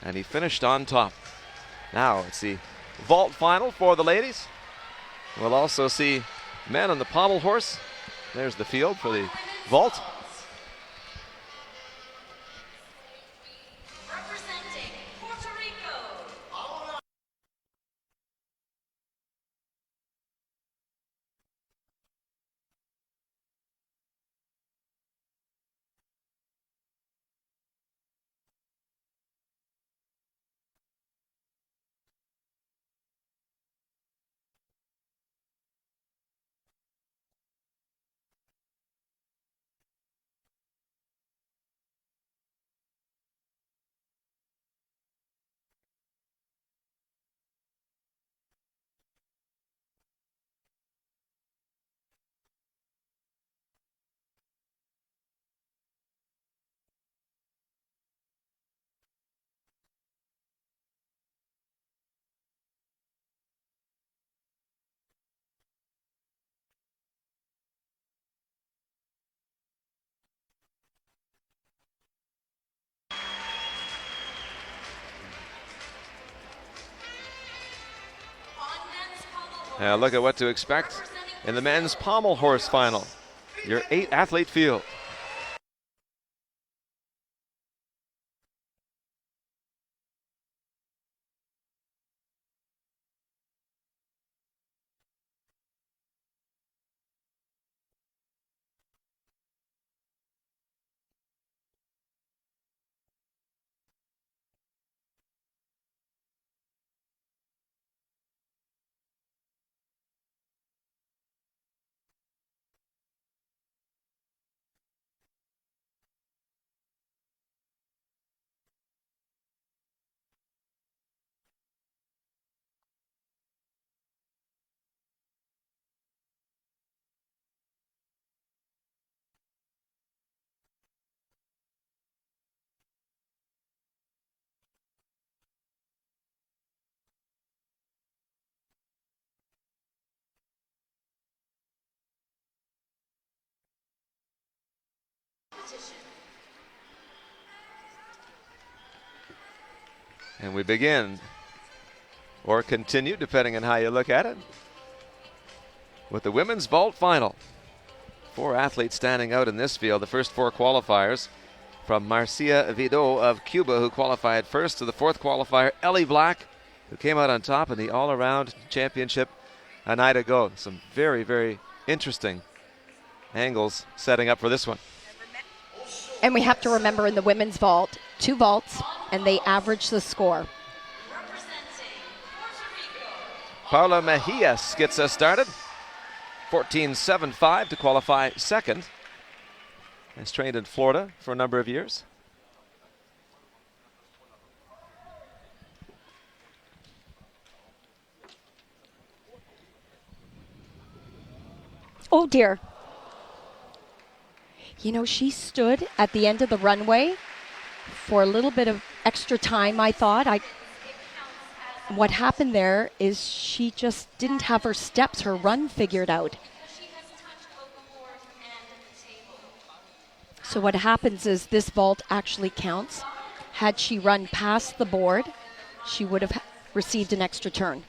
and he finished on top. Now it's the vault final for the ladies. We'll also see men on the pommel horse. There's the field for the vault. Now look at what to expect in the men's pommel horse final. Your 8-athlete field. And we begin, or continue, depending on how you look at it, with the women's vault final. 4 athletes standing out in this field. The first 4 qualifiers from Marcia Vido of Cuba, who qualified first, to the 4th qualifier, Ellie Black, who came out on top in the all-around championship a night ago. Some very, very interesting angles setting up for this one. And we have to remember in the women's vault, 2 vaults, and they average the score. Paula Mejias gets us started. 14.75 to qualify second. Has trained in Florida for a number of years. Oh dear. You know, she stood at the end of the runway for a little bit of extra time, I thought. What happened there is she just didn't have her steps, her run figured out. So what happens is this vault actually counts. Had she run past the board, she would have received an extra turn.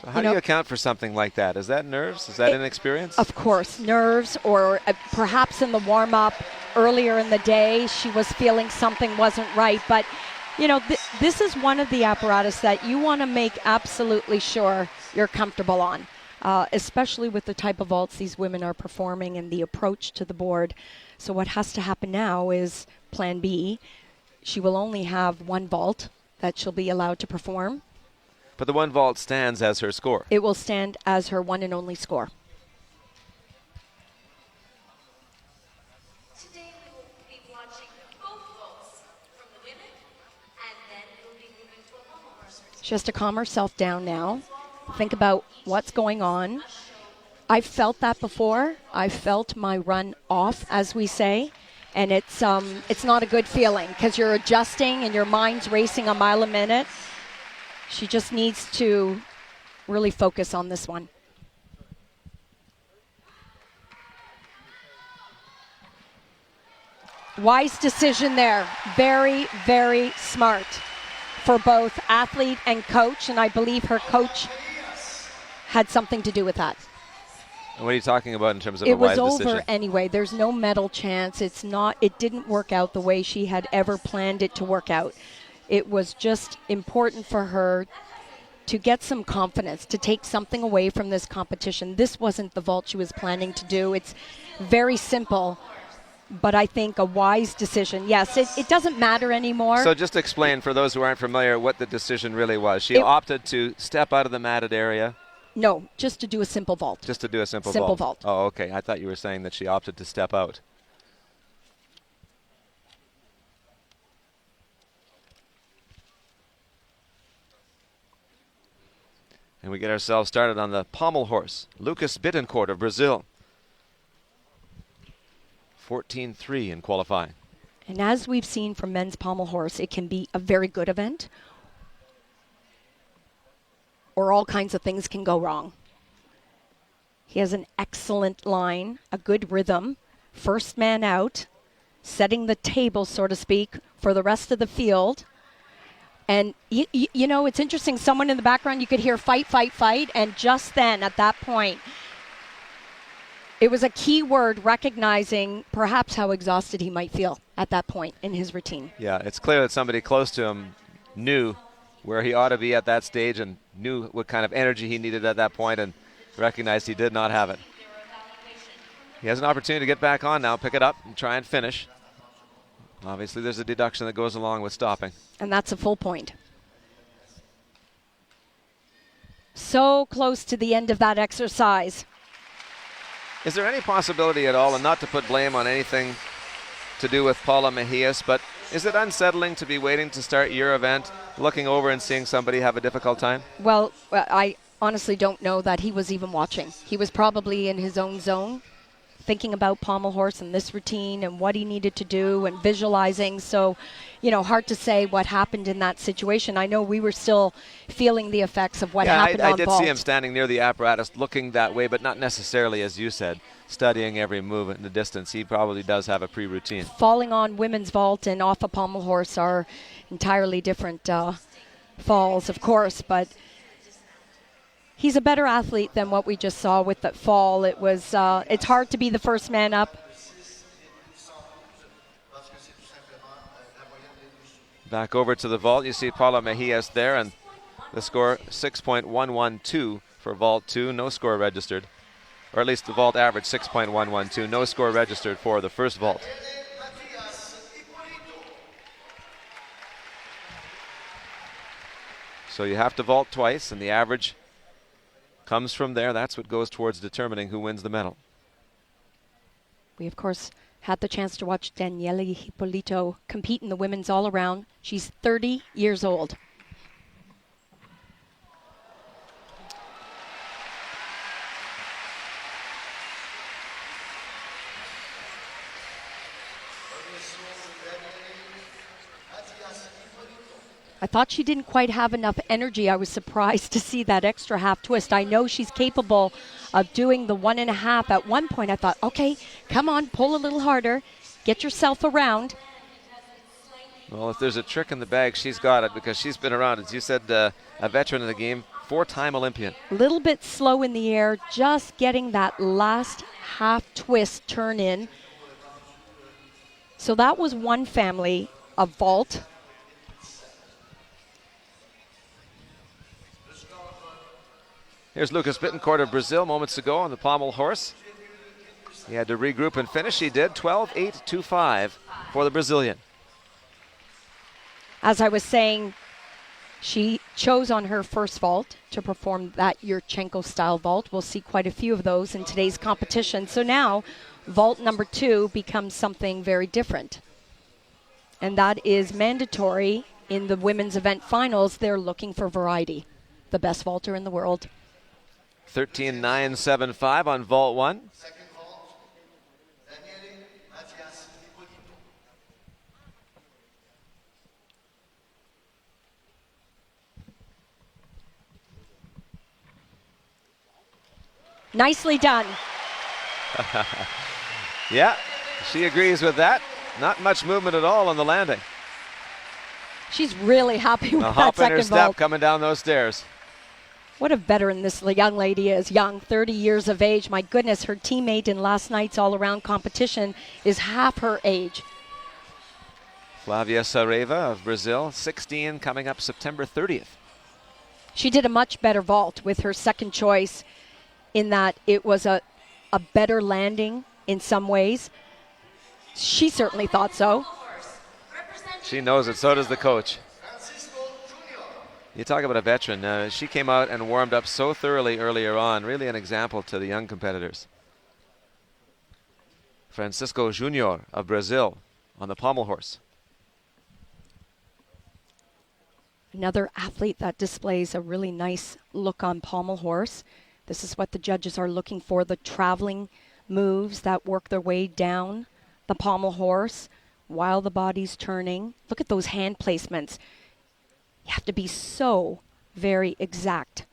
So how do you account for something like that? Is that nerves? Is that inexperience? Of course, nerves, or perhaps in the warm-up earlier in the day, she was feeling something wasn't right. But, you know, this is one of the apparatus that you want to make absolutely sure you're comfortable on, especially with the type of vaults these women are performing and the approach to the board. So what has to happen now is plan B. She will only have 1 vault that she'll be allowed to perform. But the 1 vault stands as her score. It will stand as her 1 and only score. Today we will be watching both vaults from the women, and then we'll be moving to a pommel horse. She has to calm herself down now. Think about what's going on. I've felt that before. I felt my run off, as we say, and it's not a good feeling because you're adjusting and your mind's racing a mile a minute. She just needs to really focus on this one. Wise decision there. Very, very smart for both athlete and coach, and I believe her coach had something to do with that. What are you talking about in terms of it a wise was decision? over anyway. There's no medal chance. It didn't work out the way she had ever planned it to work out. It was just important for her to get some confidence, to take something away from this competition. This wasn't the vault she was planning to do. It's very simple, but I think a wise decision. Yes, it doesn't matter anymore. So just explain for those who aren't familiar what the decision really was. She opted to step out of the matted area. No, just to do a simple vault. Just to do a simple vault. Oh, okay. I thought you were saying that she opted to step out. And we get ourselves started on the pommel horse. Lucas Bittencourt of Brazil. 14-3 in qualifying. And as we've seen from men's pommel horse, it can be a very good event, or all kinds of things can go wrong. He has an excellent line, a good rhythm, first man out, setting the table, so to speak, for the rest of the field. And, you know, it's interesting. Someone in the background, you could hear fight, fight, fight. And just then, at that point, it was a key word recognizing perhaps how exhausted he might feel at that point in his routine. Yeah, it's clear that somebody close to him knew where he ought to be at that stage and knew what kind of energy he needed at that point and recognized he did not have it. He has an opportunity to get back on now, pick it up, and try and finish. Obviously, there's a deduction that goes along with stopping. And that's a full point. So close to the end of that exercise. Is there any possibility at all, and not to put blame on anything to do with Paula Mejias, but is it unsettling to be waiting to start your event, looking over and seeing somebody have a difficult time? Well, I honestly don't know that he was even watching. He was probably in his own zone, thinking about pommel horse and this routine and what he needed to do and visualizing. So, you know, hard to say what happened in that situation. I know we were still feeling the effects of what happened on I did vault. see him standing near the apparatus looking that way, but not necessarily, as you said, studying every move in the distance. He probably does have a pre-routine. Falling on women's vault and off a pommel horse are entirely different falls, of course, but he's a better athlete than what we just saw with that fall. It was, it's hard to be the first man up. Back over to the vault, you see Paula Mejias there, and the score 6.112 for vault 2, no score registered. Or at least the vault average 6.112, no score registered for the first vault. So you have to vault twice, and the average comes from there. That's what goes towards determining who wins the medal. We, of course, had the chance to watch Daniele Hippolito compete in the women's all-around. She's 30 years old. I thought she didn't quite have enough energy. I was surprised to see that extra half twist. I know she's capable of doing the 1.5. At one point, I thought, okay, come on, pull a little harder, get yourself around. Well, if there's a trick in the bag, she's got it because she's been around, as you said, a veteran of the game, 4-time Olympian. A little bit slow in the air, just getting that last half twist turn in. So that was one family of vault. Here's Lucas Bittencourt of Brazil moments ago on the pommel horse. He had to regroup and finish. He did 12.825 for the Brazilian. As I was saying, she chose on her first vault to perform that Yurchenko-style vault. We'll see quite a few of those in today's competition. So now, vault number 2 becomes something very different. And that is mandatory in the women's event finals. They're looking for variety. The best vaulter in the world. 13.975 on vault 1. Nicely done. Yeah, she agrees with that. Not much movement at all on the landing. She's really happy with A that hop in her second step vault. coming down those stairs. What a veteran this young lady is. Young, 30 years of age. My goodness, her teammate in last night's all-around competition is half her age. Flavia Saraiva of Brazil, 16, coming up September 30th. She did a much better vault with her second choice in that it was a better landing in some ways. She certainly thought so. She knows it, so does the coach. You talk about a veteran. She came out and warmed up so thoroughly earlier on. Really an example to the young competitors. Francisco Junior of Brazil on the pommel horse. Another athlete that displays a really nice look on pommel horse. This is what the judges are looking for, the traveling moves that work their way down the pommel horse while the body's turning. Look at those hand placements. You have to be so very exact.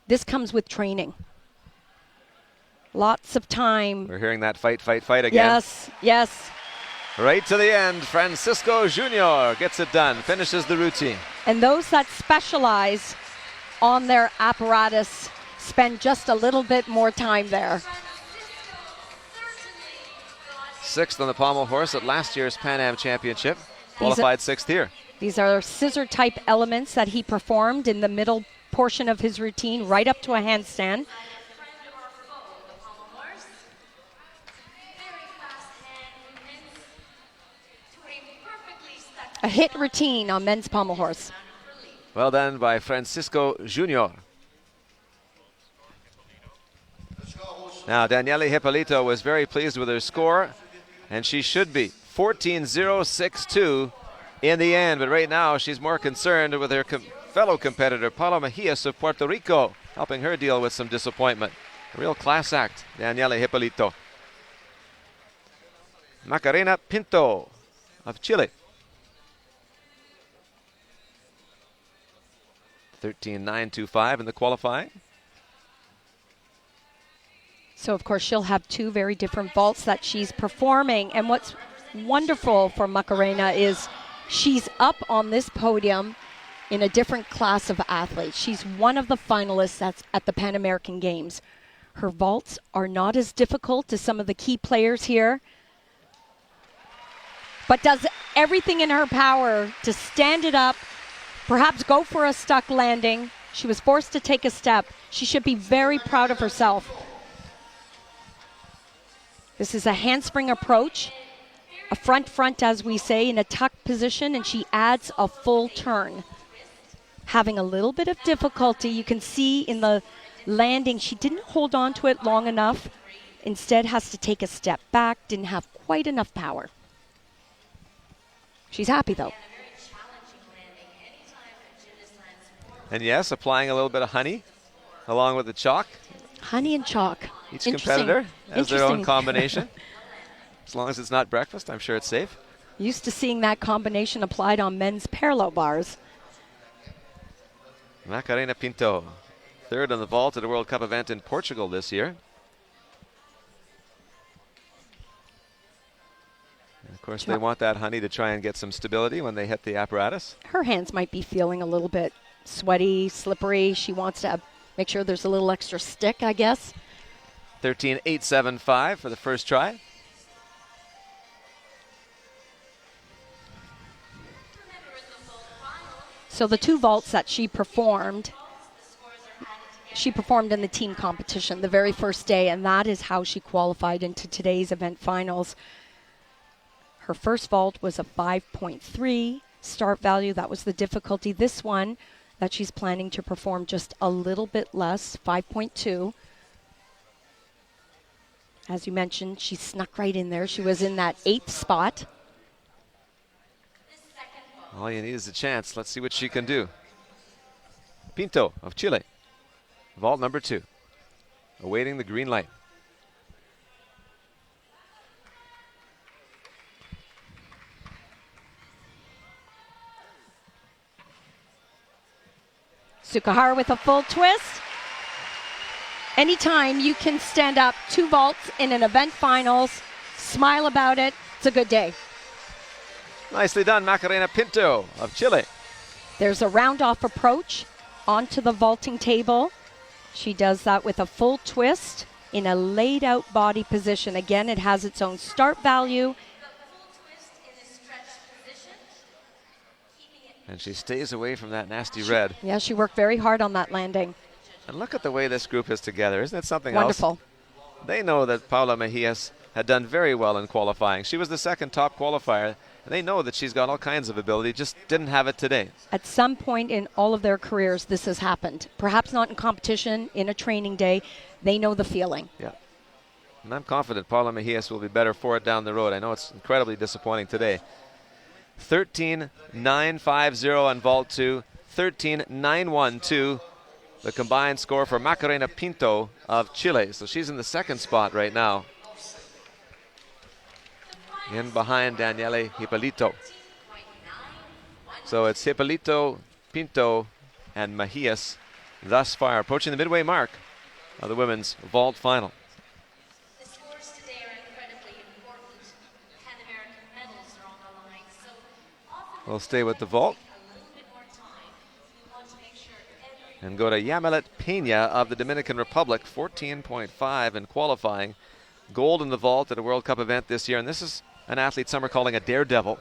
This comes with training. Lots of time. We're hearing that fight, fight, fight again. Yes, yes. Right to the end, Francisco Junior gets it done, finishes the routine. And those that specialize on their apparatus spend just a little bit more time there. Sixth on the pommel horse at last year's Pan Am Championship. Qualified sixth here. These are scissor type elements that he performed in the middle portion of his routine, right up to a handstand. A hit routine on men's pommel horse. Well done by Francisco Junior. Now, Daniele Hippolito was very pleased with her score, and she should be 14.062 in the end. But right now, she's more concerned with her fellow competitor, Paula Mejias of Puerto Rico, helping her deal with some disappointment. A real class act, Daniele Hippolito. Macarena Pinto of Chile. 13.925 in the qualifying. So, of course, she'll have two very different vaults that she's performing. And what's wonderful for Macarena is she's up on this podium in a different class of athletes. She's one of the finalists that's at the Pan American Games. Her vaults are not as difficult as some of the key players here, but does everything in her power to stand it up, perhaps go for a stuck landing. She was forced to take a step. She should be very proud of herself. This is a handspring approach, a front as we say, in a tuck position, and she adds a full turn. Having a little bit of difficulty, you can see in the landing, she didn't hold on to it long enough. Instead has to take a step back, didn't have quite enough power. She's happy though. And yes, applying a little bit of honey along with the chalk. Honey and chalk. Each competitor has their own combination. As long as it's not breakfast, I'm sure it's safe. Used to seeing that combination applied on men's parallel bars. Macarena Pinto, third on the vault at a World Cup event in Portugal this year. And of course, they want that honey to try and get some stability when they hit the apparatus. Her hands might be feeling a little bit sweaty, slippery. She wants to make sure there's a little extra stick, I guess. 13.875 for the first try. So the two vaults that she performed in the team competition the very first day, and that is how she qualified into today's event finals. Her first vault was a 5.3 start value. That was the difficulty. This one that she's planning to perform just a little bit less, 5.2. As you mentioned, she snuck right in there. She was in that 8th spot. All you need is a chance. Let's see what she can do. Pinto of Chile, vault number 2, awaiting the green light. Sukahara with a full twist. Anytime you can stand up 2 vaults in an event finals, smile about it, it's a good day. Nicely done, Macarena Pinto of Chile. There's a round-off approach onto the vaulting table. She does that with a full twist in a laid-out body position. Again, it has its own start value. And she stays away from that nasty red. Yeah, she worked very hard on that landing. And look at the way this group is together. Isn't it something Wonderful. else? They know that Paula Mejias had done very well in qualifying. She was the second top qualifier. And they know that she's got all kinds of ability, just didn't have it today. At some point in all of their careers, this has happened. Perhaps not in competition, in a training day. They know the feeling. Yeah. And I'm confident Paula Mejias will be better for it down the road. I know it's incredibly disappointing today. 13.950 on vault 2, 13.912 the combined score for Macarena Pinto of Chile. So she's in the second spot right now. In behind Daniele Hippolito. So it's Hippolito, Pinto, and Mejias thus far, approaching the midway mark of the women's vault final. The scores today are incredibly important. Panamerican medals are on the line, so often We'll stay with the vault a little bit more time. We want to make sure every and go to Yamilet Pena of the Dominican Republic, 14.5 in qualifying. Gold in the vault at a World Cup event this year, and this is an athlete some are calling a daredevil.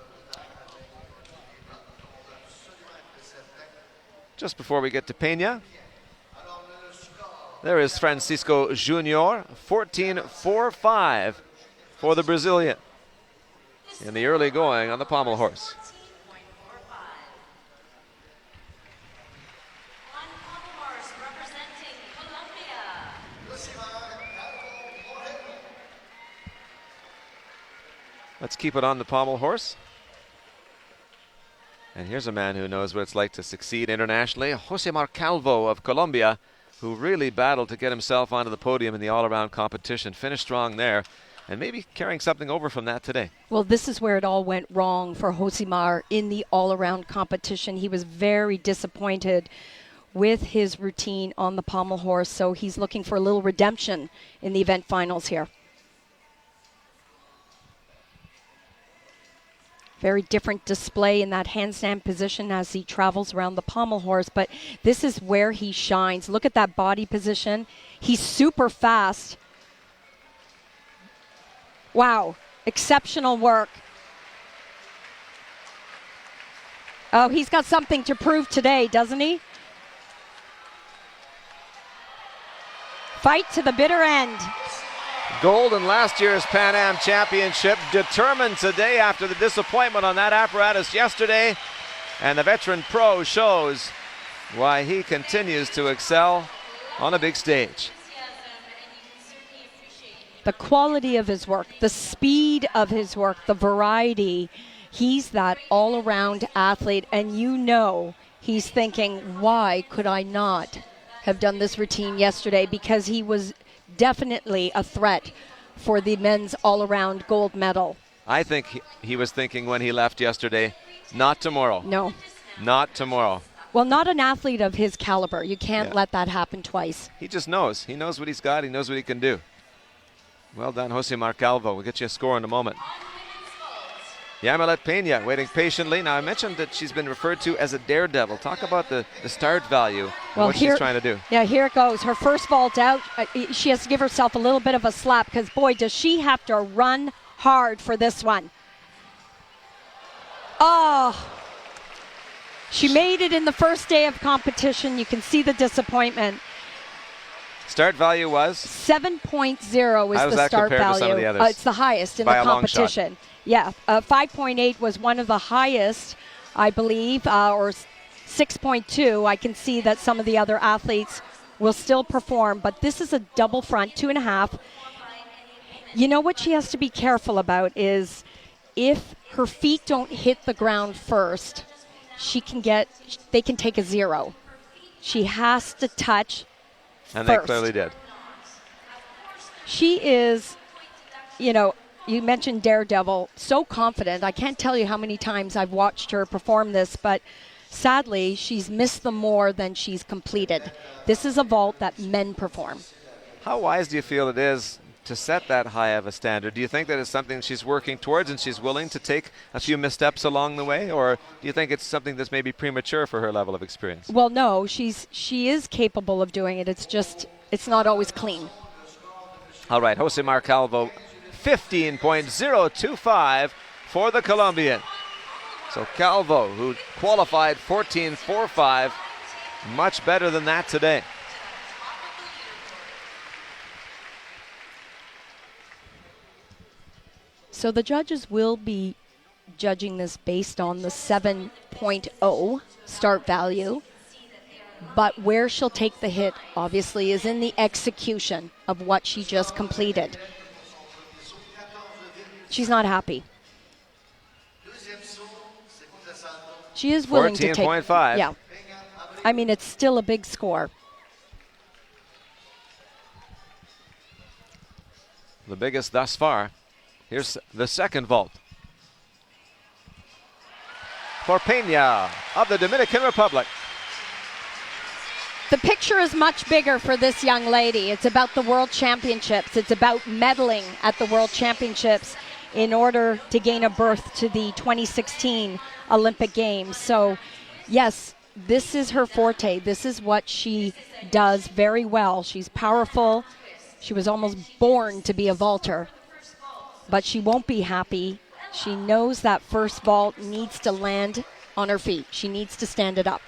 Just before we get to Pena, there is Francisco Junior, 14.45 for the Brazilian in the early going on the pommel horse. 14.45. On pommel horse representing Colombia. Let's keep it on the pommel horse. And here's a man who knows what it's like to succeed internationally, Josemar Calvo of Colombia, who really battled to get himself onto the podium in the all-around competition. Finished strong there, and maybe carrying something over from that today. Well, this is where it all went wrong for Josemar in the all-around competition. He was very disappointed with his routine on the pommel horse, so he's looking for a little redemption in the event finals here. Very different display in that handstand position as he travels around the pommel horse, but this is where he shines. Look at that body position. He's super fast. Wow, exceptional work. Oh, he's got something to prove today, doesn't he? Fight to the bitter end. Gold in last year's Pan Am Championship, determined today after the disappointment on that apparatus yesterday. And the veteran pro shows why he continues to excel on a big stage. The quality of his work, the speed of his work, the variety. He's that all-around athlete, and you know he's thinking, why could I not have done this routine yesterday? Because he was definitely a threat for the men's all-around gold medal. I think he was thinking when he left yesterday, not tomorrow. No. Not tomorrow. Well, not an athlete of his caliber. You can't let that happen twice. He just knows. He knows what he's got. He knows what he can do. Well done, Josemar Calvo. We'll get you a score in a moment. Yamilet Pena waiting patiently. Now, I mentioned that she's been referred to as a daredevil. Talk about the start value and what she's trying to do. Yeah, here it goes. Her first vault out, she has to give herself a little bit of a slap because, boy, does she have to run hard for this one. Oh, she made it in the first day of competition. You can see the disappointment. Start value was? 7.0 is How does the that start compare value. to some of the others? It's the highest in By the a long shot. competition. Yeah, 5.8 was one of the highest, I believe, or 6.2. I can see that some of the other athletes will still perform, but this is a double front, 2.5. You know what she has to be careful about is if her feet don't hit the ground first, they can take a 0. She has to touch And first. they clearly did. She is, you mentioned daredevil, so confident. I can't tell you how many times I've watched her perform this, but sadly, she's missed them more than she's completed. This is a vault that men perform. How wise do you feel it is to set that high of a standard. Do you think that is something she's working towards and she's willing to take a few missteps along the way, or do you think it's something that's maybe premature for her level of experience? Well, no, she is capable of doing it. It's just, it's not always clean. All right, Josemar Calvo, 15.025 for the Colombian. So Calvo, who qualified 14.45, much better than that today. So the judges will be judging this based on the 7.0 start value. But where she'll take the hit, obviously, is in the execution of what she just completed. She's not happy. She is willing to take. 14.5. Yeah. I mean, it's still a big score. The biggest thus far. Here's the second vault for Peña of the Dominican Republic. The picture is much bigger for this young lady. It's about the World Championships. It's about medaling at the World Championships in order to gain a berth to the 2016 Olympic Games. So, yes, this is her forte. This is what she does very well. She's powerful. She was almost born to be a vaulter. But she won't be happy. She knows that first vault needs to land on her feet. She needs to stand it up.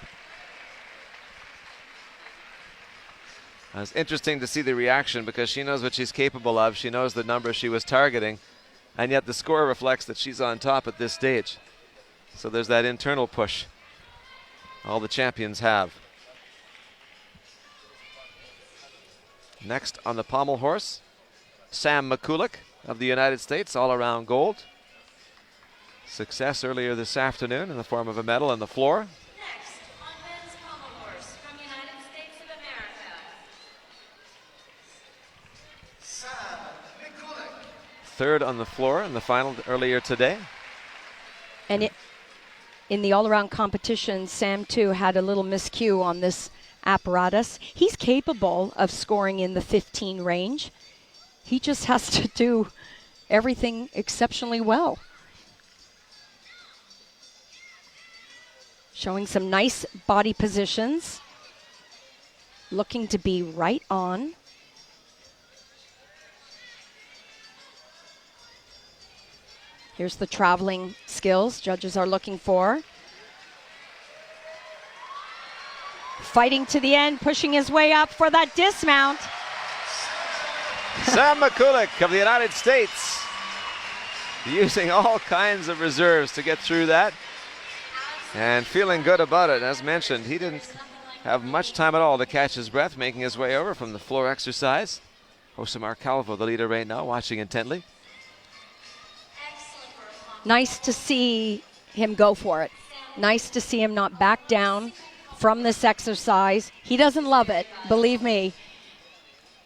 It's interesting to see the reaction because she knows what she's capable of. She knows the number she was targeting, and yet the score reflects that she's on top at this stage. So there's that internal push all the champions have. Next on the pommel horse, Sam McCulloch of the United States, all-around gold. Success earlier this afternoon in the form of a medal on the floor. Next, on men's pommel horse from United States of America. Third on the floor in the final earlier today. And in the all-around competition, Sam, too, had a little miscue on this apparatus. He's capable of scoring in the 15 range. He just has to do everything exceptionally well. Showing some nice body positions. Looking to be right on. Here's the traveling skills judges are looking for. Fighting to the end, pushing his way up for that dismount. Sam McCulloch of the United States using all kinds of reserves to get through that and feeling good about it. As mentioned, he didn't have much time at all to catch his breath, making his way over from the floor exercise. Josemar Calvo, the leader right now, watching intently. Nice to see him go for it. Nice to see him not back down from this exercise. He doesn't love it, believe me,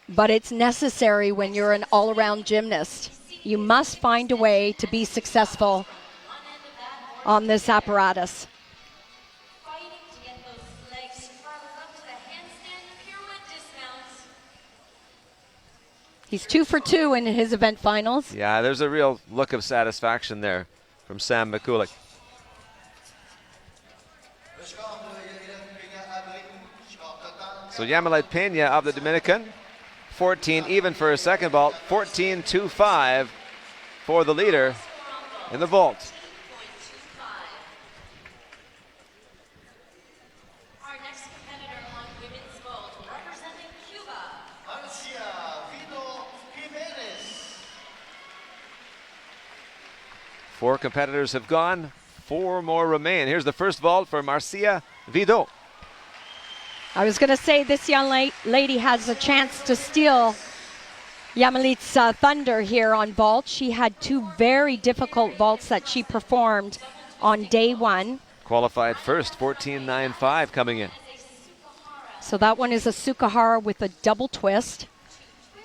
but it's necessary when you're an all-around gymnast. You must find a way to be successful on this apparatus. He's 2 for 2 in his event finals. Yeah, there's a real look of satisfaction there from Sam McCulloch. So Yamilet Peña of the Dominican, 14 even for his second vault, 14.25 for the leader in the vault. Our next competitor on women's vault, representing Cuba. Four competitors have gone, 4 more remain. Here's the first vault for Marcia Vidot. I was going to say this young lady has a chance to steal Yamilit's thunder here on vault. She had 2 very difficult vaults that she performed on day 1. Qualified first, 14.95 coming in. So that one is a Sukahara with a double twist.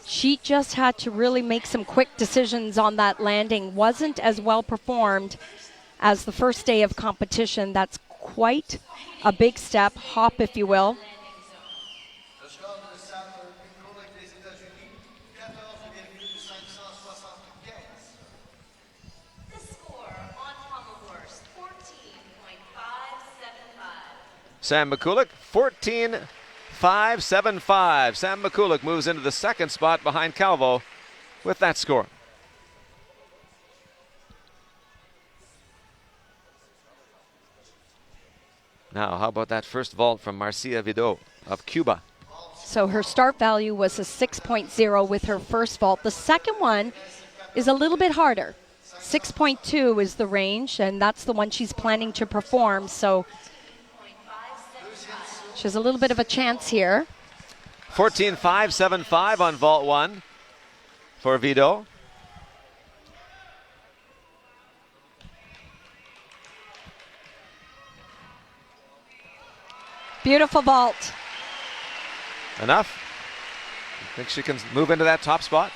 She just had to really make some quick decisions on that landing. Wasn't as well performed as the first day of competition. That's quite a big step, hop if you will. Sam Mikulik, 14.575. Sam Mikulik moves into the second spot behind Calvo with that score. Now, how about that first vault from Marcia Vidot of Cuba? So her start value was a 6.0 with her first vault. The second one is a little bit harder. 6.2 is the range, and that's the one she's planning to perform. So she has a little bit of a chance here. 14.575 on vault 1 for Vidot. Beautiful vault. Enough? You think she can move into that top spot?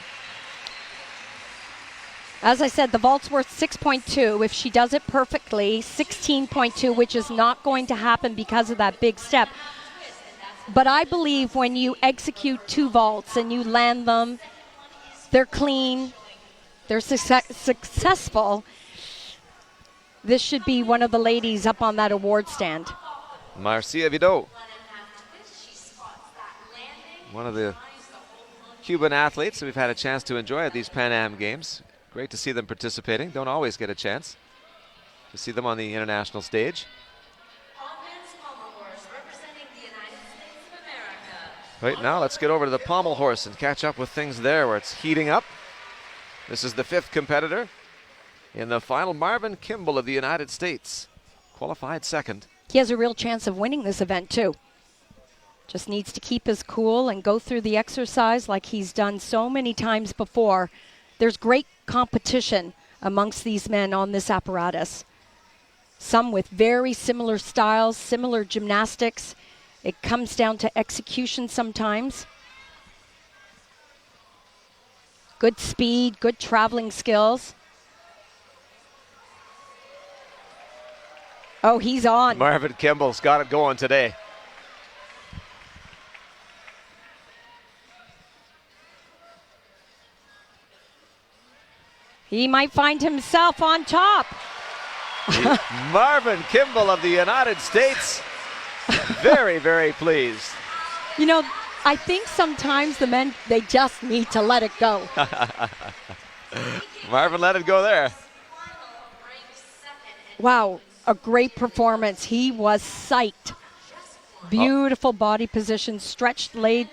As I said, the vault's worth 6.2. If she does it perfectly, 16.2, which is not going to happen because of that big step. But I believe when you execute 2 vaults and you land them, they're clean, they're successful, this should be one of the ladies up on that award stand. Marcia Vidot, one of the Cuban athletes that we've had a chance to enjoy at these Pan Am Games. Great to see them participating. Don't always get a chance to see them on the international stage. Right now, let's get over to the pommel horse and catch up with things there where it's heating up. This is the 5th competitor in the final, Marvin Kimball of the United States, qualified 2nd. He has a real chance of winning this event too. Just needs to keep his cool and go through the exercise like he's done so many times before. There's great competition amongst these men on this apparatus. Some with very similar styles, similar gymnastics. It comes down to execution sometimes. Good speed, good traveling skills. Oh, he's on. Marvin Kimball's got it going today. He might find himself on top. Marvin Kimball of the United States, very, very pleased. You know, I think sometimes the men, they just need to let it go. Marvin let it go there. Wow, a great performance. He was psyched. Beautiful body position, stretched, laid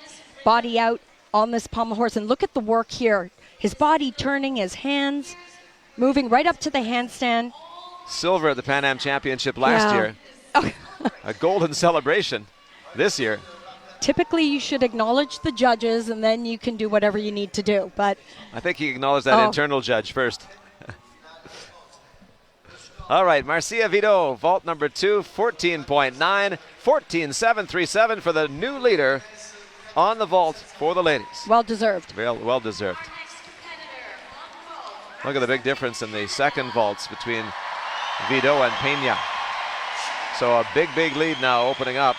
body out on this pommel horse. And look at the work here. His body turning, his hands moving right up to the handstand. Silver at the Pan Am Championship last year. A golden celebration this year. Typically, you should acknowledge the judges, and then you can do whatever you need to do. But I think he acknowledged that internal judge first. All right, Marcia Vidot, vault number 2, 14.9, 14.737 for the new leader on the vault for the ladies. Well deserved. Well deserved. Look at the big difference in the second vaults between Vidot and Peña. So a big, big lead now opening up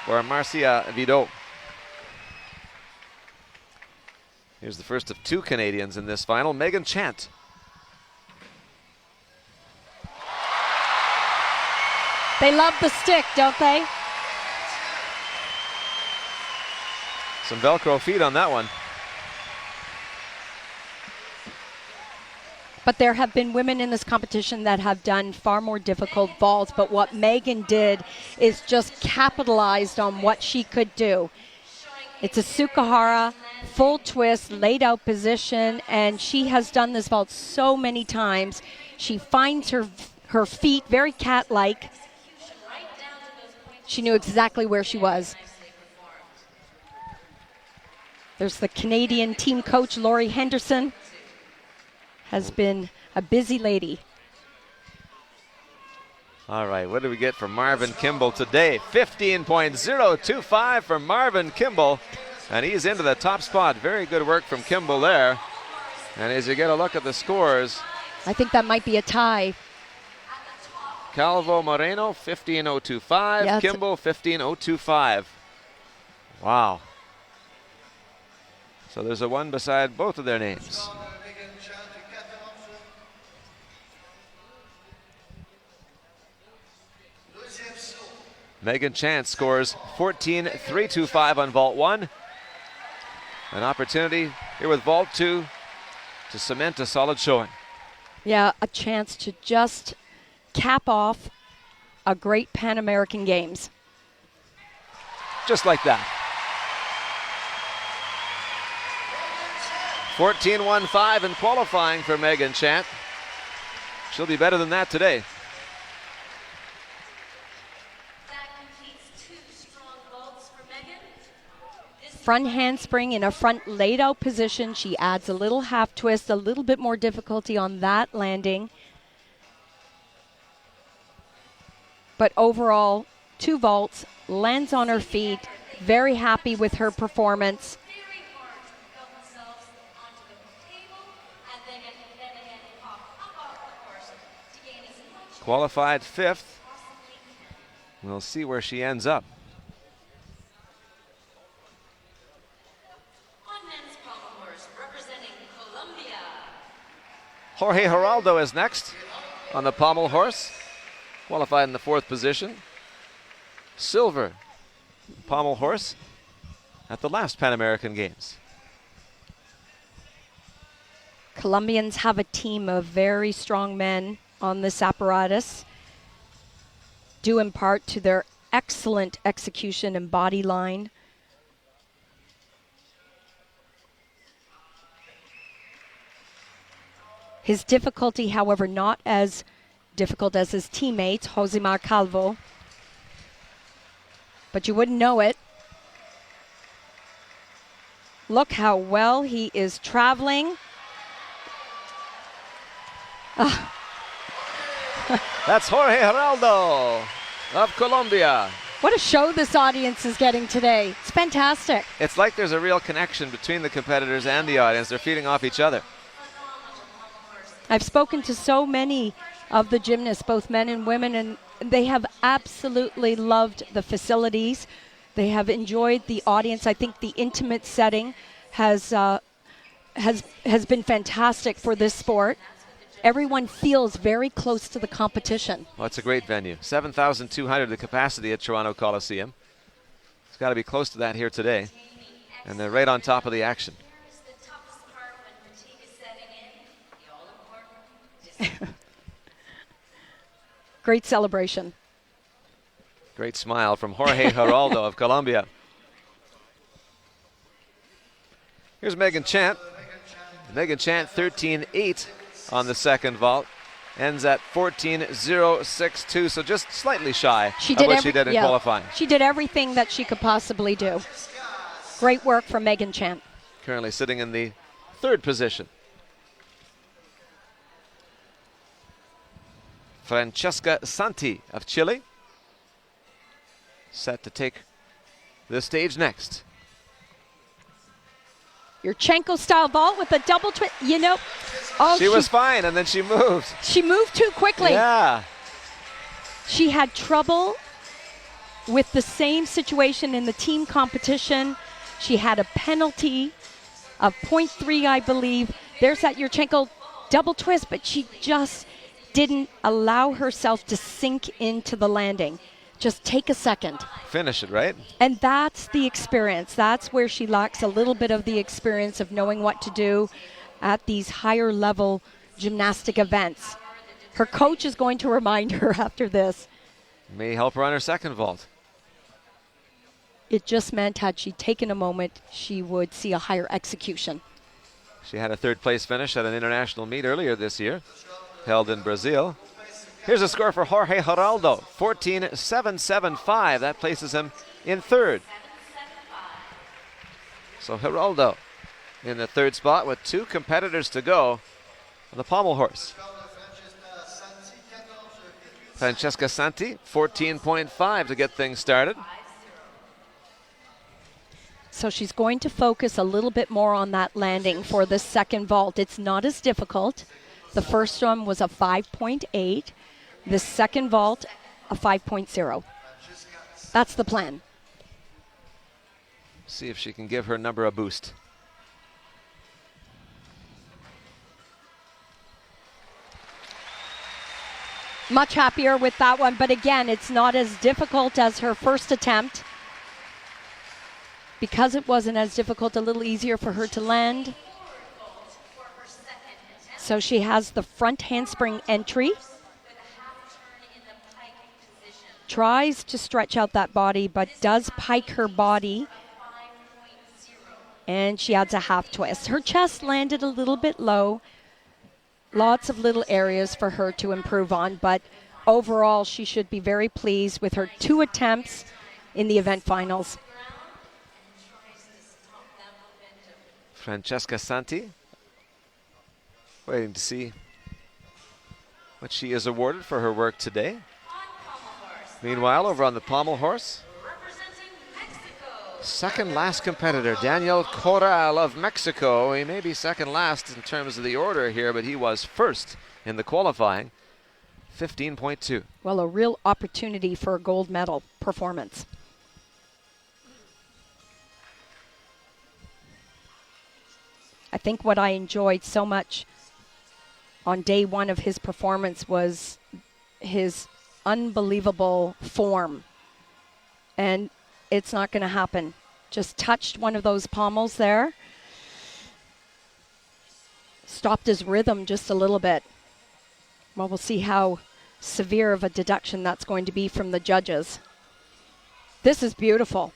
for Marcia Vidot. Here's the first of 2 Canadians in this final, Megan Chant. They love the stick, don't they? Some Velcro feet on that one. But there have been women in this competition that have done far more difficult vaults. But what Megan did is just capitalized on what she could do. It's a Sukahara, full twist, laid out position, and she has done this vault so many times. She finds her feet very cat-like. She knew exactly where she was. There's the Canadian team coach, Laurie Henderson. Has been a busy lady. All right, what do we get from Marvin Kimball today? 15.025 for Marvin Kimball, and he's into the top spot. Very good work from Kimball there. And as you get a look at the scores, I think that might be a tie. Calvo Moreno, 15.025. Yeah, Kimball, 15.025. Wow. So there's a 1 beside both of their names. Megan Chant scores 14.325 on vault 1. An opportunity here with vault 2 to cement a solid showing. Yeah, a chance to just cap off a great Pan American Games. Just like that. 14.15 in qualifying for Megan Chant. She'll be better than that today. That completes 2 strong vaults for Megan. Front handspring in a front laid out position. She adds a little half twist, a little bit more difficulty on that landing. But overall, 2 vaults, lands on her feet, very happy with her performance. Very hard to propel themselves onto the table and then again pop up off the horse to gain as much Qualified 5th. as possibly can. We'll see where she ends up. On men's pommel horse representing Colombia. Jorge Geraldo is next on the pommel horse. Qualified in the 4th position. Silver pommel horse at the last Pan American Games. Colombians have a team of very strong men on this apparatus, due in part to their excellent execution and body line. His difficulty, however, not as difficult as his teammates, Josimar Calvo. But you wouldn't know it. Look how well he is traveling. That's Jorge Geraldo of Colombia. What a show this audience is getting today. It's fantastic. It's like there's a real connection between the competitors and the audience. They're feeding off each other. I've spoken to so many of the gymnasts, both men and women, and they have absolutely loved the facilities. They have enjoyed the audience. I think the intimate setting has been fantastic for this sport. Everyone feels very close to the competition. Well, it's a great venue. 7,200 the capacity at Toronto Coliseum. It's got to be close to that here today. And they're right on top of the action. Here's the toughest part when fatigue is setting in. The all-important Great celebration. Great smile from Jorge Geraldo of Colombia. Here's Megan Chant. Megan Chant 13.8 on the second vault. Ends at 14.062, so just slightly shy of what she did in qualifying. She did everything that she could possibly do. Great work from Megan Chant. Currently sitting in the 3rd position. Francesca Santi of Chile, set to take the stage next. Yurchenko style vault with a double twist. You know, she was fine, and then she moved. She moved too quickly. Yeah. She had trouble with the same situation in the team competition. She had a penalty of 0.3, I believe. There's that Yurchenko double twist, but she just didn't allow herself to sink into the landing. Just take a second. Finish it, right? And that's the experience. That's where she lacks a little bit of the experience of knowing what to do at these higher level gymnastic events. Her coach is going to remind her after this. May help her on her second vault. It just meant had she taken a moment, she would see a higher execution. She had a 3rd place finish at an international meet earlier this year, held in Brazil. Here's a score for Jorge Geraldo, 14.775. That places him in 3rd. So Geraldo in the 3rd spot with 2 competitors to go on the pommel horse. Francesca Santi, 14.5 to get things started. So she's going to focus a little bit more on that landing for the second vault. It's not as difficult. The first one was a 5.8. The second vault, a 5.0. That's the plan. See if she can give her number a boost. much happier with that one, but again, it's not as difficult as her first attempt. Because it wasn't as difficult, a little easier for her to land. So she has the front handspring entry. Tries to stretch out that body, but does pike her body. And she adds a half twist. Her chest landed a little bit low. Lots of little areas for her to improve on, but overall she should be very pleased with her 2 attempts in the event finals. Francesca Santi, waiting to see what she is awarded for her work today. Meanwhile, over on the pommel horse, second last competitor, Daniel Corral of Mexico. He may be second last in terms of the order here, but he was first in the qualifying, 15.2. Well, a real opportunity for a gold medal performance. I think what I enjoyed so much on day 1 of his performance was his unbelievable form. And it's not going to happen. Just touched one of those pommels there. Stopped his rhythm just a little bit. Well, we'll see how severe of a deduction that's going to be from the judges. This is beautiful.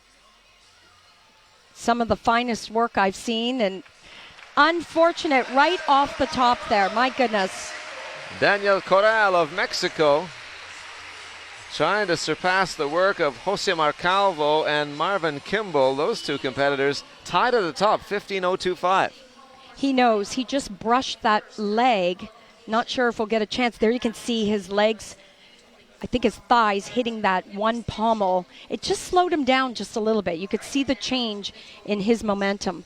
Some of the finest work I've seen, and unfortunate right off the top there. My goodness. Daniel Corral of Mexico trying to surpass the work of Josemar Calvo and Marvin Kimball. Those 2 competitors tied at the top, 15.025. He knows. He just brushed that leg. Not sure if we'll get a chance. There you can see his legs, I think his thighs hitting that one pommel. It just slowed him down just a little bit. You could see the change in his momentum.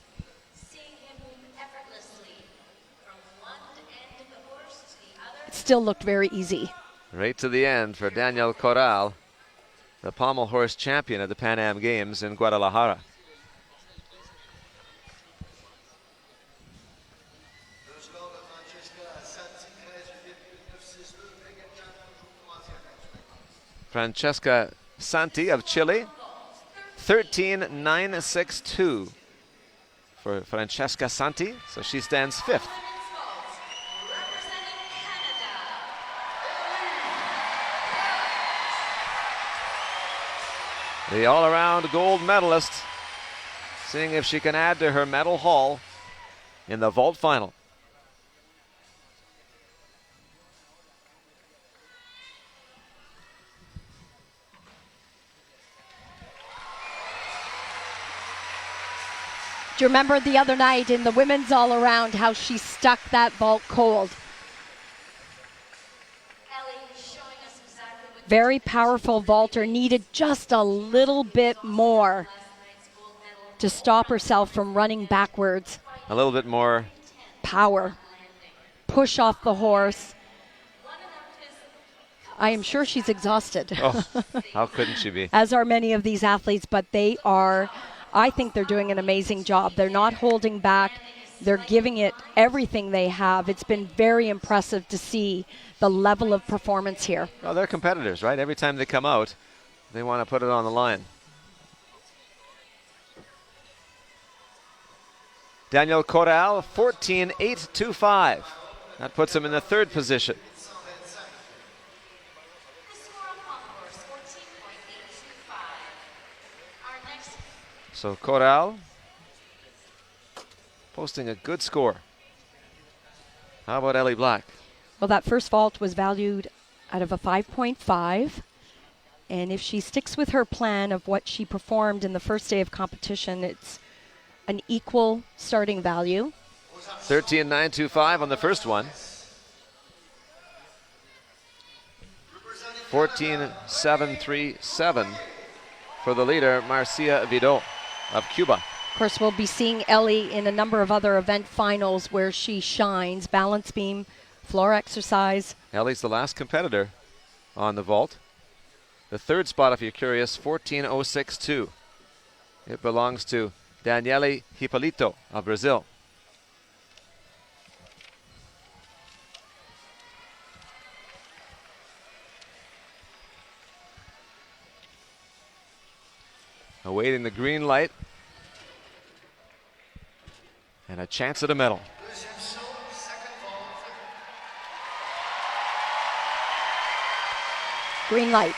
It still looked very easy. Right to the end for Daniel Corral, the pommel horse champion at the Pan Am Games in Guadalajara. Francesca Santi of Chile, 13.962 for Francesca Santi, so she stands 5th. The all-around gold medalist, seeing if she can add to her medal haul in the vault final. Do you remember the other night in the women's all-around how she stuck that vault cold? Very powerful vaulter, needed just a little bit more to stop herself from running backwards. A little bit more power. Push off the horse. I am sure she's exhausted. Oh, how couldn't she be? As are many of these athletes, but they are, I think they're doing an amazing job. They're not holding back. They're giving it everything they have. It's been very impressive to see the level of performance here. Well, they're competitors, right? Every time they come out, they want to put it on the line. Daniel Corral, 14.825. That puts him in the 3rd position. So Corral posting a good score. How about Ellie Black? Well, that first vault was valued out of a 5.5. And if she sticks with her plan of what she performed in the first day of competition, it's an equal starting value. 13.925 on the first one. 14.737 for the leader, Marcia Vidot of Cuba. Of course, we'll be seeing Ellie in a number of other event finals where she shines. Balance beam, floor exercise. Ellie's the last competitor on the vault. The 3rd spot, if you're curious, 14.062. It belongs to Daniele Hippolito of Brazil. awaiting the green light and a chance at a medal. Green light.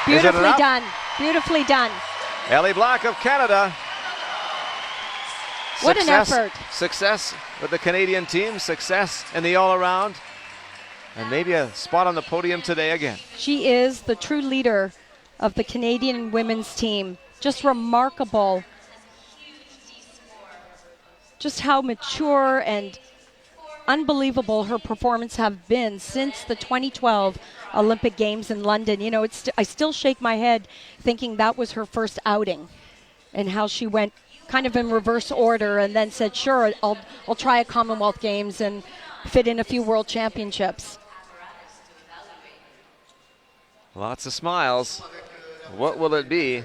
Beautifully done. Beautifully done. Ellie Black of Canada. What an effort. Success with the Canadian team. Success in the all-around. And maybe a spot on the podium today again. She is the true leader of the Canadian women's team. Just remarkable. Just how mature and unbelievable her performance have been since the 2012 Olympic Games in London. You know, I still shake my head thinking that was her first outing and how she went kind of in reverse order and then said, sure, I'll try a Commonwealth Games and fit in a few World Championships. Lots of smiles. What will it be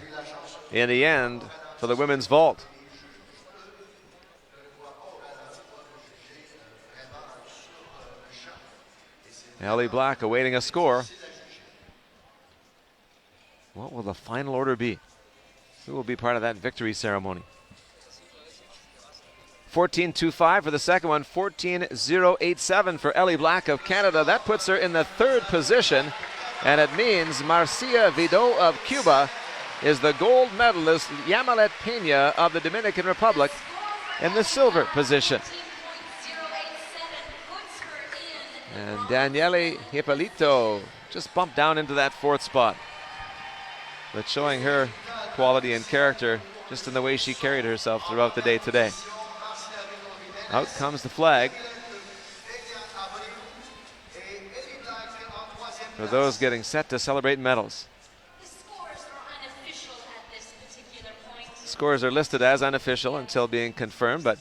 in the end for the women's vault? Ellie Black awaiting a score. What will the final order be? Who will be part of that victory ceremony? 14.25 for the second one, 14.087 for Ellie Black of Canada. That puts her in the third position, and it means Marcia Vidot of Cuba is the gold medalist. Yamilet Pena of the Dominican Republic in the silver position. And Daniele Hippolito just bumped down into that fourth spot. But showing her quality and character just in the way she carried herself throughout the day today. Out comes the flag for those getting set to celebrate medals. Scores are listed as unofficial until being confirmed, but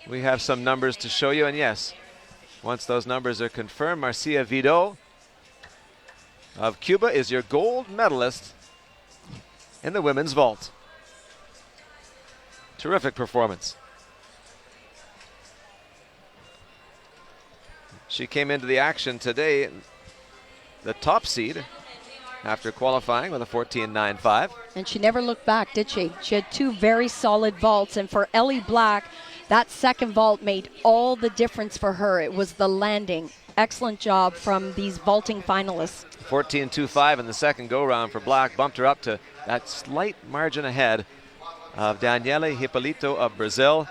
we have some numbers to show you, and yes, once those numbers are confirmed, Marcia Vidot of Cuba is your gold medalist in the women's vault. Terrific performance. She came into the action today, the top seed, after qualifying with a 14.95. And she never looked back, did she? She had two very solid vaults, and for Ellie Black, that second vault made all the difference for her. It was the landing. Excellent job from these vaulting finalists. 14.25 in the second go-round for Black. Bumped her up to that slight margin ahead of Daniele Hippolito of Brazil.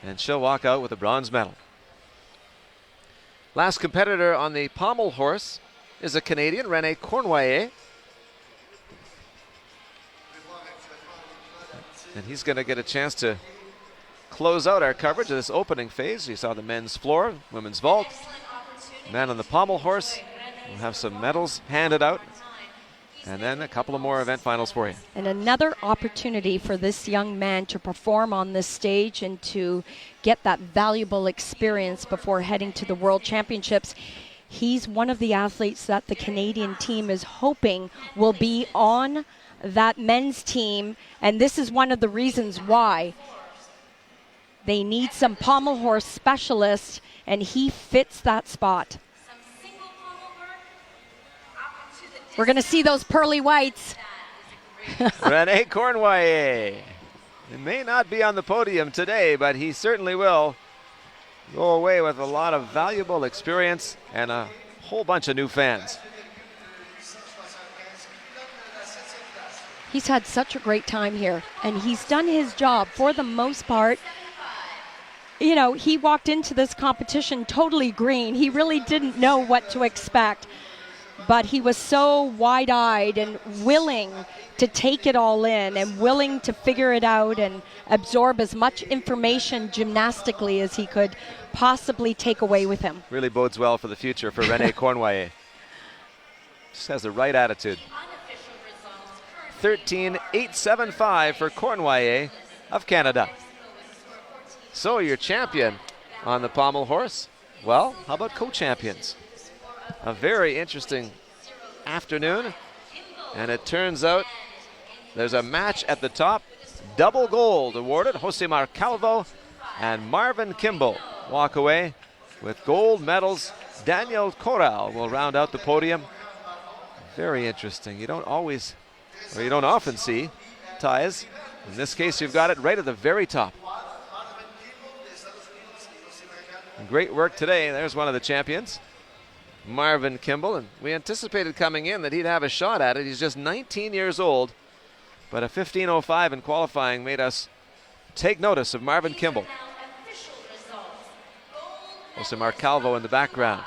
And she'll walk out with a bronze medal. Last competitor on the pommel horse is a Canadian, René Cournoyer. And he's going to get a chance to close out our coverage of this opening phase. You saw the men's floor, women's vault. Man on the pommel horse. We'll have some medals handed out. And then a couple of more event finals for you. And another opportunity for this young man to perform on this stage and to get that valuable experience before heading to the World Championships. He's one of the athletes that the Canadian team is hoping will be on that men's team. And this is one of the reasons why. They need some pommel horse specialists, and he fits that spot. We're going to see those pearly whites. René Cournoyer. He may not be on the podium today, but he certainly will go away with a lot of valuable experience and a whole bunch of new fans. He's had such a great time here, and he's done his job for the most part. You know, he walked into this competition totally green. He really didn't know what to expect, but he was so wide-eyed and willing to take it all in and willing to figure it out and absorb as much information gymnastically as he could possibly take away with him. Really bodes well for the future for René Cournoyer. Just has the right attitude. 13.875 for Cournoyer of Canada. So your champion on the pommel horse. Well, how about co-champions? A very interesting afternoon And it turns out there's a match at the top. Double gold awarded. Josemar Calvo and Marvin Kimball walk away with gold medals. Daniel Corral will round out the podium. Very interesting. You don't always, or you don't often see ties. In this case, you've got it right at the very top. Great work today. There's one of the champions, Marvin Kimball. And we anticipated coming in that he'd have a shot at it. He's just 19 years old, but a 15:05 in qualifying made us take notice of Marvin Kimball. Josemar Calvo in the background.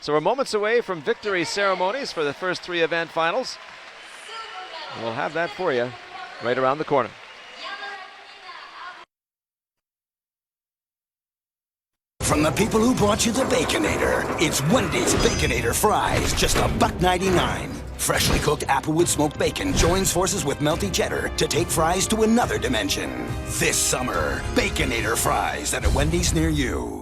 So we're moments away from victory ceremonies for the first 3 event finals. We'll have that for you right around the corner. From the people who brought you the Baconator, it's Wendy's Baconator fries, just $1.99. Freshly cooked applewood smoked bacon joins forces with melty cheddar to take fries to another dimension. This summer, Baconator fries at a Wendy's near you.